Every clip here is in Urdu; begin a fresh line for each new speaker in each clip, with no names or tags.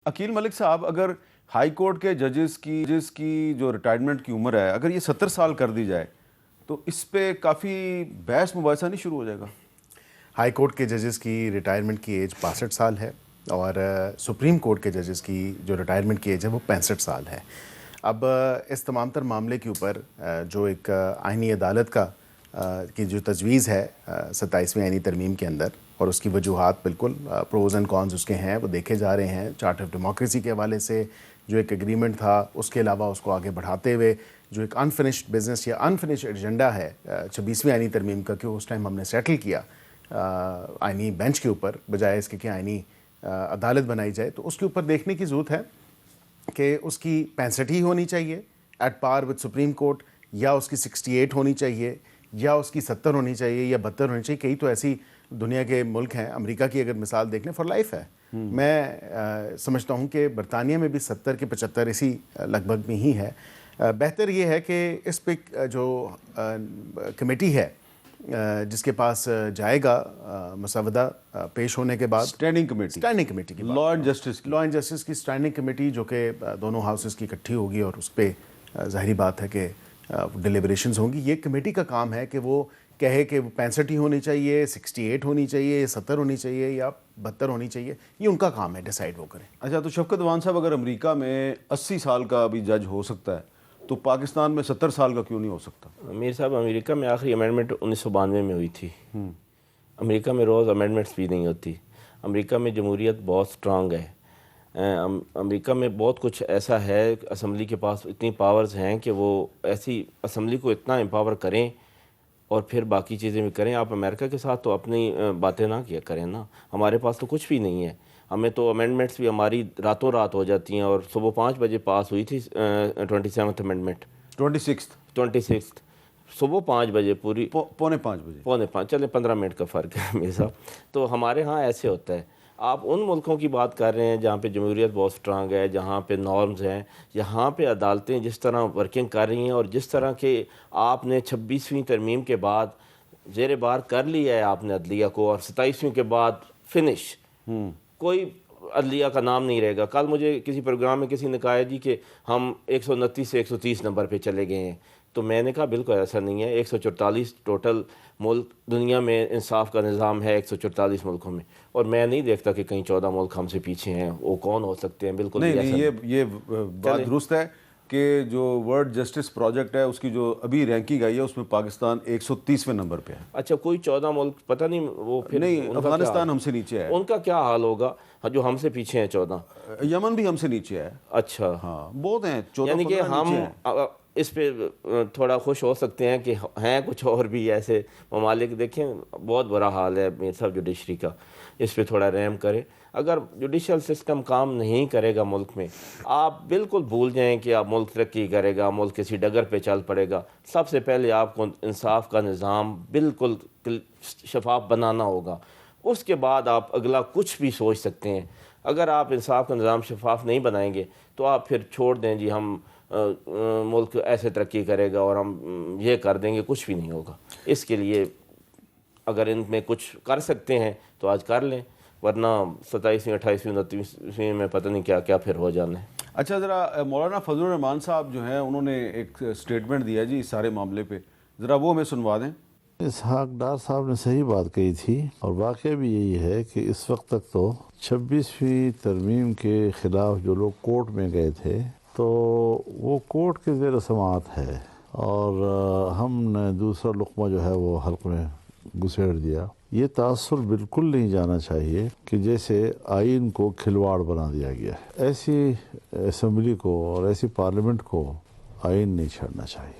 عقیل ملک صاحب، اگر ہائی کورٹ کے ججز کی جو ریٹائرمنٹ کی عمر ہے اگر یہ 70 سال کر دی جائے تو اس پہ کافی بحث مباحثہ نہیں شروع ہو جائے گا؟
ہائی کورٹ کے ججز کی ریٹائرمنٹ کی ایج 65 سال ہے اور سپریم کورٹ کے ججز کی جو ریٹائرمنٹ کی ایج ہے وہ 65 سال ہے۔ اب اس تمام تر معاملے کے اوپر جو ایک آئینی عدالت کی جو تجویز ہے 27ویں آئینی ترمیم کے اندر، اور اس کی وجوہات بالکل پروز اینڈ کونز اس کے ہیں، وہ دیکھے جا رہے ہیں۔ چارٹر آف ڈیموکریسی کے حوالے سے جو ایک ایگریمنٹ تھا، اس کے علاوہ اس کو آگے بڑھاتے ہوئے جو ایک انفنشڈ بزنس یا انفنشڈ ایجنڈا ہے 26ویں آئینی ترمیم کا، کہ اس ٹائم ہم نے سیٹل کیا آئینی بینچ کے اوپر، بجائے اس کے کہ آئینی عدالت بنائی جائے، تو اس کے اوپر دیکھنے کی ضرورت ہے کہ اس کی 65 ہی ہونی چاہیے at par with supreme court, یا اس کی 68 ہونی چاہیے، یا اس کی 70 ہونی چاہیے، یا 72 ہونی چاہیے۔ کئی تو ایسی دنیا کے ملک ہیں، امریکہ کی اگر مثال دیکھ لیں فار لائف ہے۔ میں سمجھتا ہوں کہ برطانیہ میں بھی 70 کے 75 اسی لگ بھگ میں ہی ہے۔ بہتر یہ ہے کہ اس پہ جو کمیٹی ہے جس کے پاس جائے گا مسودہ پیش ہونے کے بعد، اسٹینڈنگ کمیٹی کی
لا اینڈ جسٹس
کی اسٹینڈنگ کمیٹی، جو کہ دونوں ہاؤسز کی اکٹھی ہوگی، اور اس پہ ظاہری بات ہے کہ ڈیلیبریشنز ہوں گی۔ یہ کمیٹی کا کام ہے کہ وہ کہے کہ وہ 65 ہی ہونی چاہیے، 68 ہونی چاہیے، 70 ہونی چاہیے، یا 72 ہونی چاہیے۔ یہ ان کا کام ہے، ڈیسائیڈ وہ کریں۔
اچھا، تو شفقت وان صاحب، اگر امریکہ میں 80 سال کا بھی جج ہو سکتا ہے تو پاکستان میں 70 سال کا کیوں نہیں ہو سکتا؟
امیر صاحب، امریکہ میں آخری امینڈمنٹ 1992 میں ہوئی تھی۔ امریکہ میں روز امینڈمنٹس بھی نہیں ہوتی۔ امریکہ میں جمہوریت بہت سٹرانگ ہے۔ امریکہ میں بہت کچھ ایسا ہے، اسمبلی کے پاس اتنی پاورز ہیں کہ وہ ایسی اسمبلی کو اتنا امپاور کریں اور پھر باقی چیزیں بھی کریں۔ آپ امریکہ کے ساتھ تو اپنی باتیں نہ کیا کریں نا، ہمارے پاس تو کچھ بھی نہیں ہے۔ ہمیں تو امینڈمنٹس بھی ہماری راتوں رات ہو جاتی ہیں، اور صبح 5 بجے پاس ہوئی تھی 27th امینڈمنٹ، 26 صبح 5 بجے، پوری
پونے 5 بجے،
پونے 5، چلیں 15 منٹ کا فرق ہے میرے صاحب۔ تو ہمارے ہاں ایسے ہوتا ہے۔ آپ ان ملکوں کی بات کر رہے ہیں جہاں پہ جمہوریت بہت سٹرانگ ہے، جہاں پہ نارمز ہیں، یہاں پہ عدالتیں جس طرح ورکنگ کر رہی ہیں، اور جس طرح کہ آپ نے 26ویں ترمیم کے بعد زیر بار کر لیا ہے آپ نے عدلیہ کو، اور 27ویں کے بعد فنش، کوئی عدلیہ کا نام نہیں رہے گا۔ کل مجھے کسی پروگرام میں کسی نے کہا جی کہ ہم 129 سے 130 نمبر پہ چلے گئے ہیں، تو میں نے کہا بالکل ایسا نہیں ہے۔ 144 ٹوٹل ملک دنیا میں انصاف کا نظام ہے، 144 ملکوں میں، اور میں نہیں دیکھتا کہ کہیں 14 ملک ہم سے پیچھے ہیں۔ وہ کون ہو سکتے ہیں؟ بالکل
نہیں، یہ بات درست ہے کہ جو ورلڈ جسٹس پروجیکٹ ہے اس کی جو ابھی رینکنگ آئی ہے اس میں پاکستان 130ویں نمبر پہ ہے۔
اچھا، کوئی 14 ملک پتہ نہیں، وہ پھر
نہیں، افغانستان ہم سے نیچے ہے۔
ان کا کیا حال ہوگا جو ہم سے پیچھے ہیں 14؟
یمن بھی ہم سے نیچے ہے۔
اچھا،
ہاں، بہت ہیں، 14
یعنی کہ ہم اس پہ تھوڑا خوش ہو سکتے ہیں کہ ہیں کچھ اور بھی ایسے ممالک۔ دیکھیں بہت برا حال ہے میر صاحب جوڈیشری کا، اس پہ تھوڑا رحم کریں۔ اگر جوڈیشل سسٹم کام نہیں کرے گا ملک میں، آپ بالکل بھول جائیں کہ آپ ملک ترقی کرے گا، ملک کسی ڈگر پہ چل پڑے گا۔ سب سے پہلے آپ کو انصاف کا نظام بالکل شفاف بنانا ہوگا، اس کے بعد آپ اگلا کچھ بھی سوچ سکتے ہیں۔ اگر آپ انصاف کا نظام شفاف نہیں بنائیں گے تو آپ پھر چھوڑ دیں جی ہم ملک ایسے ترقی کرے گا اور ہم یہ کر دیں گے، کچھ بھی نہیں ہوگا۔ اس کے لیے اگر ان میں کچھ کر سکتے ہیں تو آج کر لیں، ورنہ 27ویں 28ویں 29ویں میں پتہ نہیں کیا کیا پھر ہو جانا ہے۔
اچھا، ذرا مولانا فضل الرحمان صاحب جو ہیں انہوں نے ایک سٹیٹمنٹ دیا جی اس سارے معاملے پہ، ذرا وہ ہمیں سنوا دیں۔
اسحاق ڈار صاحب نے صحیح بات کہی تھی، اور واقعہ بھی یہی ہے کہ اس وقت تک تو 26ویں ترمیم کے خلاف جو لوگ کورٹ میں گئے تھے تو وہ کورٹ کے زیر سماعت ہے، اور ہم نے دوسرا لقمہ جو ہے وہ حلق میں گھسیڑ دیا۔ یہ تاثر بالکل نہیں جانا چاہیے کہ جیسے آئین کو کھلواڑ بنا دیا گیا ہے۔ ایسی اسمبلی کو اور ایسی پارلیمنٹ کو آئین نہیں چھڑنا چاہیے۔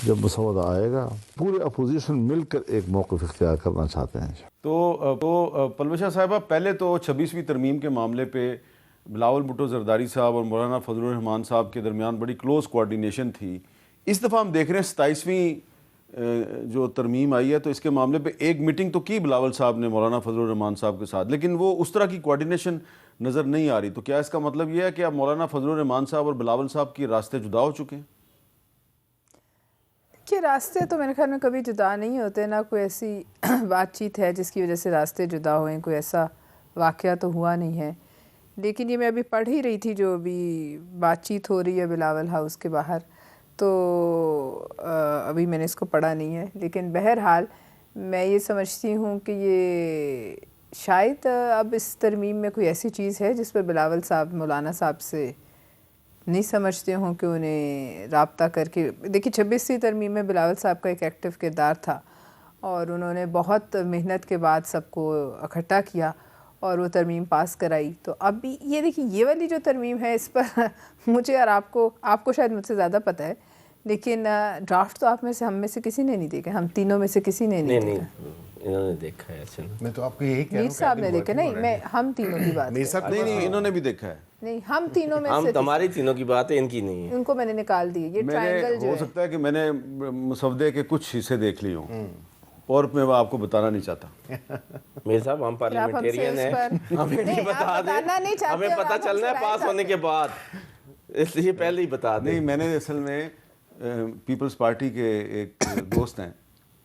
جب مسودہ آئے گا پورے اپوزیشن مل کر ایک موقف اختیار کرنا چاہتے ہیں۔
تو پلوشہ صاحبہ، پہلے تو 26ویں ترمیم کے معاملے پہ بلاول بھٹو زرداری صاحب اور مولانا فضل الرحمان صاحب کے درمیان بڑی کلوز کوارڈینیشن تھی۔ اس دفعہ ہم دیکھ رہے ہیں 27ویں جو ترمیم آئی ہے تو اس کے معاملے پہ ایک میٹنگ تو کی بلاول صاحب نے مولانا فضل الرحمان صاحب کے ساتھ، لیکن وہ اس طرح کی کوارڈینیشن نظر نہیں آ رہی۔ تو کیا اس کا مطلب یہ ہے کہ اب مولانا فضل الرحمان صاحب اور بلاول صاحب کے راستے جدا ہو چکے ہیں؟
کہ راستے تو میرے خیال میں کبھی جدا نہیں ہوتے، نہ کوئی ایسی بات چیت ہے جس کی وجہ سے راستے جدا ہوئیں، کوئی ایسا واقعہ تو ہوا نہیں ہے۔ لیکن یہ میں ابھی پڑھ ہی رہی تھی جو ابھی بات چیت ہو رہی ہے بلاول ہاؤس کے باہر، تو ابھی میں نے اس کو پڑھا نہیں ہے، لیکن بہرحال میں یہ سمجھتی ہوں کہ یہ شاید اب اس ترمیم میں کوئی ایسی چیز ہے جس پر بلاول صاحب مولانا صاحب سے نہیں سمجھتے ہوں کہ انہیں رابطہ کر کے، دیکھیے 26ویں ترمیم میں بلاول صاحب کا ایک ایکٹیو کردار تھا اور انہوں نے بہت محنت کے بعد سب کو اکٹھا کیا اور وہ ترمیم پاس کرائی. تو اب بھی یہ دیکھیے یہ والی جو ترمیم ہے اس پر مجھے اور آپ کو شاید مجھ سے زیادہ پتہ ہے، لیکن ڈرافٹ تو آپ میں سے ہم میں سے کسی نے نہیں دیکھا، ہم تینوں میں سے کسی نے نہیں دیکھا.
انہوں نے دیکھا ہے. اچھا
میں تو آپ کو یہی کہہ رہا ہوں
میر صاحب نے دیکھا نہیں، میں ہم تینوں کی بات
میر صاحب
نہیں انہوں نے بھی دیکھا ہے.
نہیں، ہم تینوں میں
ہم
سے
ہماری تینوں کی بات ہے، ان کی نہیں ہے.
ان کو میں نے نکال دی. یہ
میں
ٹرائنگل
نے
جو
ہو
ہے
سکتا ہے کہ میں نے مسودے کے کچھ حصے دیکھ لی ہوں اور میں آپ کو بتانا نہیں چاہتا.
میرے صاحب ہم پارلیمنٹیرین ہیں، ہمیں نہیں بتا دیں، ہمیں پتہ چلنا ہے پاس ہونے کے بعد، اس لیے پہلے ہی بتا دیں.
نہیں میں نے اصل میں پیپلز پارٹی کے ایک دوست ہیں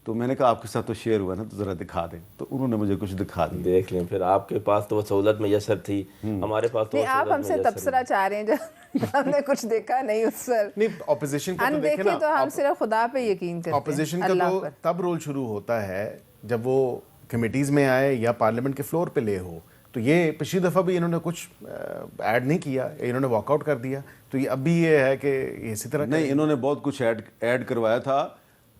تو میں نے کہا آپ کے ساتھ تو شیئر ہوا نا تو ذرا دکھا دیں، تو انہوں نے مجھے کچھ دکھا دیا.
دیکھ لیں پھر آپ کے پاس تو وہ سہولت میسر تھی، ہمارے پاس تو
نہیں. آپ ہم سے تبصرہ چاہ رہے ہیں جو ہم نے کچھ دیکھا نہیں اس پر.
نہیں اپوزیشن کا
ہم
تو دیکھیں
دیکھیں
نا،
تو ہم صرف خدا پہ یقین کرتے ہیں،
اپوزیشن کا
اللہ
تو
پر.
تب رول شروع ہوتا ہے جب وہ کمیٹیز میں آئے یا پارلیمنٹ کے فلور پہ لے ہو. تو یہ پچھلی دفعہ بھی انہوں نے کچھ ایڈ نہیں کیا، انہوں نے واک آؤٹ کر دیا. تو یہ اب بھی یہ ہے کہ اسی طرح
نہیں انہوں نے بہت کچھ ایڈ کروایا تھا.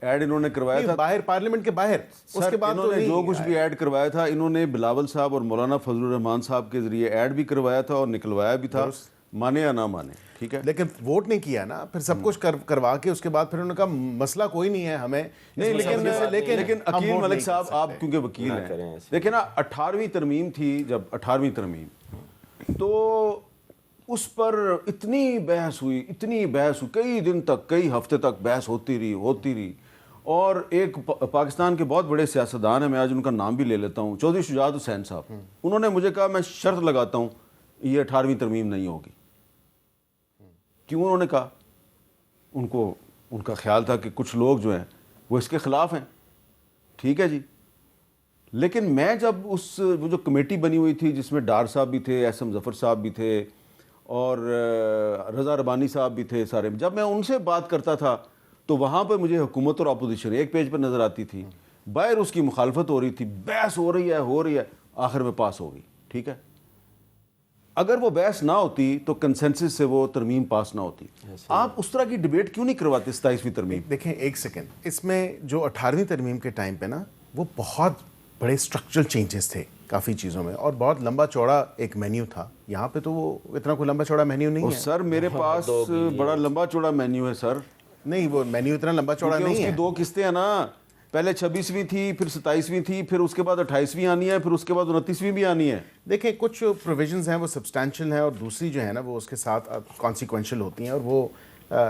ایڈ انہوں نے کروایا تھا
باہر پارلیمنٹ کے باہر، اس کے بعد
انہوں نے جو کچھ بھی ایڈ کروایا تھا انہوں نے بلاول صاحب اور مولانا فضل الرحمان صاحب کے ذریعے ایڈ بھی کروایا تھا اور نکلوایا بھی تھا، مانے یا نہ مانے. ٹھیک ہے،
لیکن ووٹ نہیں کیا نا. پھر سب کچھ کروا کے اس کے بعد پھر انہوں نے کہا مسئلہ کوئی نہیں ہے ہمیں.
نہیں لیکن عقیل ملک صاحب آپ کیونکہ وکیل ہیں، دیکھیں نا 18ویں ترمیم تھی، جب 18ویں ترمیم تو اس پر اتنی بحث ہوئی، کئی دن تک، کئی ہفتے تک بحث ہوتی رہی. اور ایک پاکستان کے بہت بڑے سیاستدان ہیں، میں آج ان کا نام بھی لے لیتا ہوں، چودھری شجاعت حسین صاحب. انہوں نے مجھے کہا میں شرط لگاتا ہوں یہ 18ویں ترمیم نہیں ہوگی. کیوں انہوں نے کہا؟ ان کا خیال تھا کہ کچھ لوگ جو ہیں وہ اس کے خلاف ہیں. ٹھیک ہے جی، لیکن میں جب وہ جو کمیٹی بنی ہوئی تھی جس میں ڈار صاحب بھی تھے، احسن مظفر صاحب بھی تھے اور رضا ربانی صاحب بھی تھے سارے، جب میں ان سے بات کرتا تھا تو وہاں پہ مجھے حکومت اور اپوزیشن ایک پیج پر نظر آتی تھی، باہر اس کی مخالفت ہو رہی تھی، بحث ہو رہی ہے، آخر میں پاس ہو گئی. ٹھیک ہے، اگر وہ بحث نہ ہوتی تو کنسنسس سے وہ ترمیم پاس نہ ہوتی. آپ اس طرح کی ڈیبیٹ کیوں نہیں کرواتے 27ویں ترمیم؟
دیکھیں ایک سیکنڈ، اس میں جو 18ویں ترمیم کے ٹائم پہ نا وہ بہت بڑے اسٹرکچرل چینجز تھے کافی چیزوں میں، اور بہت لمبا چوڑا ایک مینیو تھا. یہاں پہ تو وہ اتنا کوئی لمبا چوڑا مینیو نہیں ہے.
سر میرے پاس بڑا لمبا چوڑا مینیو ہے سر.
نہیں وہ مینیو اتنا لمبا چوڑا نہیں ہے.
اس کی 2 قسطیں ہیں نا، پہلے 26ویں تھی، پھر 27ویں تھی، پھر اس کے بعد 28ویں آنی ہے، پھر اس کے بعد 29ویں بھی آنی ہے.
دیکھیں کچھ پروویژنز ہیں وہ سبسٹینشیل ہیں اور دوسری جو ہے نا وہ اس کے ساتھ کانسیکوینشل ہوتی ہیں، اور وہ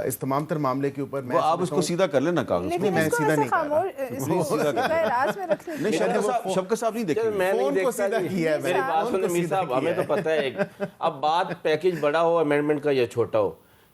اس تمام تر معاملے کے اوپر میں
آپ اس کو سیدھا کر لینا کاغذ.
لیکن
میں
اس کو
سیدھا
ایسے
نہیں کر رہا.
راز میں رکھنے
نہیں شبکت صاحب نہیں دیکھیں.
میں نہیں
فون کو
دیکھتا
سیدھا
جی.
کیا ہے
میری بات سنیں میر صاحب، ہمیں تو پتہ ہے اب بات پیکج بڑا ہو امینڈمنٹ کا یا چھوٹا ہو،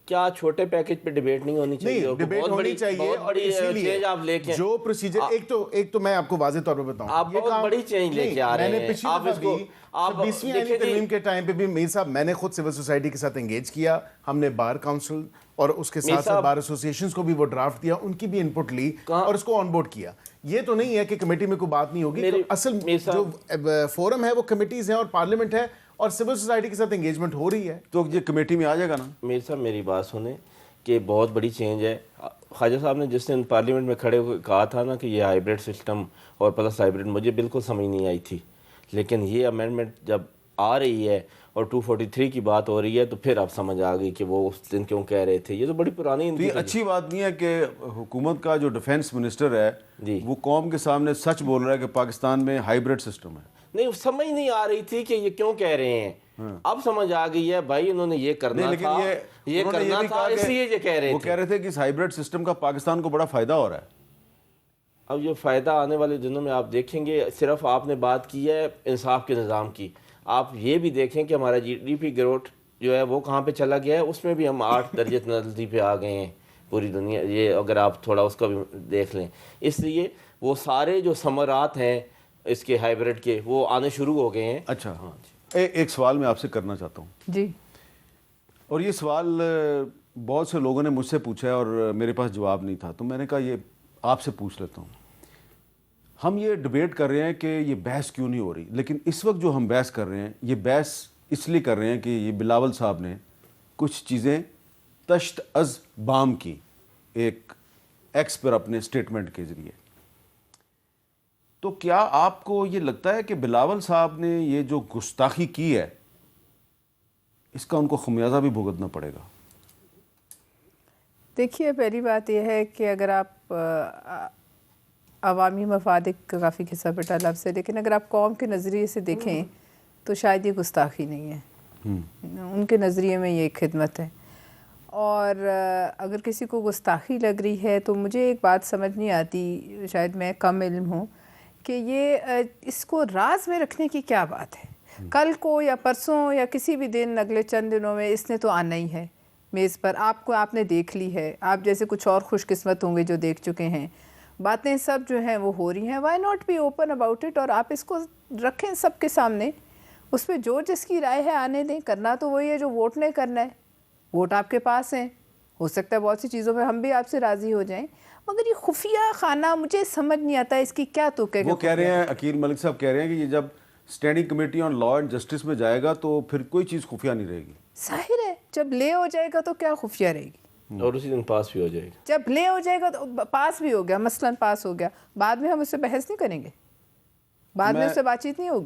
کیا چھوٹے پیکج پہ ڈیبیٹ نہیں ہونی چاہیے؟
نہیں ڈیبیٹ ہونی چاہیے،
بہت بڑی چینج آپ لے کے
جو پروسیجر ایک تو میں آپ کو واضح طور پہ بتاؤں،
آپ بہت بڑی چینج لے کے آ رہے ہیں.
میں نے پچھلی دفعہ بھی 26ویں آئینی ترمیم کے ٹائم پہ بھی میر صاحب میں نے خود سول سوسائٹی کے ساتھ انگیج کیا، ہم نے بار کاؤنسل اور اس کے ساتھ ساتھ بار ایسوسیشنز کو بھی وہ ڈرافٹ دیا، ان کی بھی انپٹ لی اور اس کو آن بورڈ کیا. یہ تو نہیں ہے کہ کمیٹی میں کوئی بات نہیں ہوگی. اصل جو فورم ہے وہ کمیٹیز ہیں اور پارلیمنٹ ہے اور سول سوسائٹی کے ساتھ انگیجمنٹ ہو رہی ہے.
تو یہ کمیٹی میں آ جائے گا نا.
میر صاحب میری بات سنیں کہ بہت بڑی چینج ہے. خواجہ صاحب نے جس دن پارلیمنٹ میں کھڑے ہوئے کہا تھا نا کہ یہ ہائیبریڈ سسٹم اور پلس ہائیبریڈ، مجھے بالکل سمجھ نہیں آئی تھی، لیکن یہ امینڈمنٹ جب آ رہی ہے اور 243 کی بات ہو رہی ہے تو پھر اب سمجھ آ گئی کہ وہ اس دن کیوں کہہ رہے تھے. یہ تو بڑی پرانی
تو یہ اچھی بات نہیں ہے کہ حکومت کا جو ڈیفینس منسٹر ہے وہ قوم کے سامنے سچ بول رہا ہے کہ پاکستان میں ہائیبریڈ سسٹم ہے.
نہیں سمجھ نہیں آ رہی تھی کہ یہ کیوں کہہ رہے ہیں. اب سمجھ آ گئی ہے بھائی، انہوں نے یہ کرنا تھا، یہ کرنا تھا، اس لیے یہ کہہ رہے تھے.
وہ کہہ رہے تھے کہ اس ہائیبریڈ سسٹم کا پاکستان کو بڑا فائدہ ہو رہا ہے.
اب یہ فائدہ آنے والے دنوں میں آپ دیکھیں گے. صرف آپ نے بات کی ہے انصاف کے نظام کی، آپ یہ بھی دیکھیں کہ ہمارا جی ڈی پی گروتھ جو ہے وہ کہاں پہ چلا گیا ہے. اس میں بھی ہم 8 درجے تنزلی پہ آ گئے ہیں پوری دنیا. یہ اگر آپ تھوڑا اس کا بھی دیکھ لیں، اس لیے وہ سارے جو ثمرات ہیں اس کے ہائیبریڈ کے وہ آنے شروع ہو گئے ہیں.
اچھا
ہاں جی.
ایک سوال میں آپ سے کرنا چاہتا ہوں،
جی
اور یہ سوال بہت سے لوگوں نے مجھ سے پوچھا ہے اور میرے پاس جواب نہیں تھا، تو میں نے کہا یہ آپ سے پوچھ لیتا ہوں۔ ہم یہ ڈبیٹ کر رہے ہیں کہ یہ بحث کیوں نہیں ہو رہی، لیکن اس وقت جو ہم بحث کر رہے ہیں یہ بحث اس لیے کر رہے ہیں کہ یہ بلاول صاحب نے کچھ چیزیں تشت از بام کی ایک ایکس پر اپنے سٹیٹمنٹ کے ذریعے۔ تو کیا آپ کو یہ لگتا ہے کہ بلاول صاحب نے یہ جو گستاخی کی ہے اس کا ان کو خمیازہ بھی بھگتنا پڑے گا؟
دیکھیے، پہلی بات یہ ہے کہ اگر آپ عوامی مفاد کا کافی قصہ پٹا لفظ ہے، لیکن اگر آپ قوم کے نظریے سے دیکھیں تو شاید یہ گستاخی نہیں ہے، ان کے نظریے میں یہ ایک خدمت ہے۔ اور اگر کسی کو گستاخی لگ رہی ہے تو مجھے ایک بات سمجھ نہیں آتی، شاید میں کم علم ہوں، کہ یہ اس کو راز میں رکھنے کی کیا بات ہے؟ کل کو یا پرسوں یا کسی بھی دن اگلے چند دنوں میں اس نے تو آنا ہی ہے میز پر، آپ نے دیکھ لی ہے، آپ جیسے کچھ اور خوش قسمت ہوں گے جو دیکھ چکے ہیں، باتیں سب جو ہیں وہ ہو رہی ہیں، why not be open about it, اور آپ اس کو رکھیں سب کے سامنے، اس پہ جو جس کی رائے ہے آنے دیں، کرنا تو وہی ہے جو ووٹ نے کرنا ہے، ووٹ آپ کے پاس ہیں، ہو سکتا ہے بہت سی چیزوں پہ ہم بھی آپ سے راضی ہو جائیں، مگر یہ خفیہ خانہ مجھے سمجھ نہیں آتا اس کی کیا تو
وہ کہہ رہے ہیں، عقیل ملک صاحب کہہ رہے ہیں کہ یہ جب standing committee on law and justice میں جائے گا تو پھر کوئی چیز خفیہ نہیں رہے گی۔
ظاہر ہے جب لے ہو جائے گا تو کیا خفیہ رہے گی،
اور اسی دن پاس بھی ہو جائے گا۔
جب لے ہو جائے گا تو پاس بھی ہو گیا، مثلاً پاس ہو گیا، بعد میں ہم اس سے بحث نہیں کریں گے، بعد میں اس سے بات چیت نہیں ہوگی۔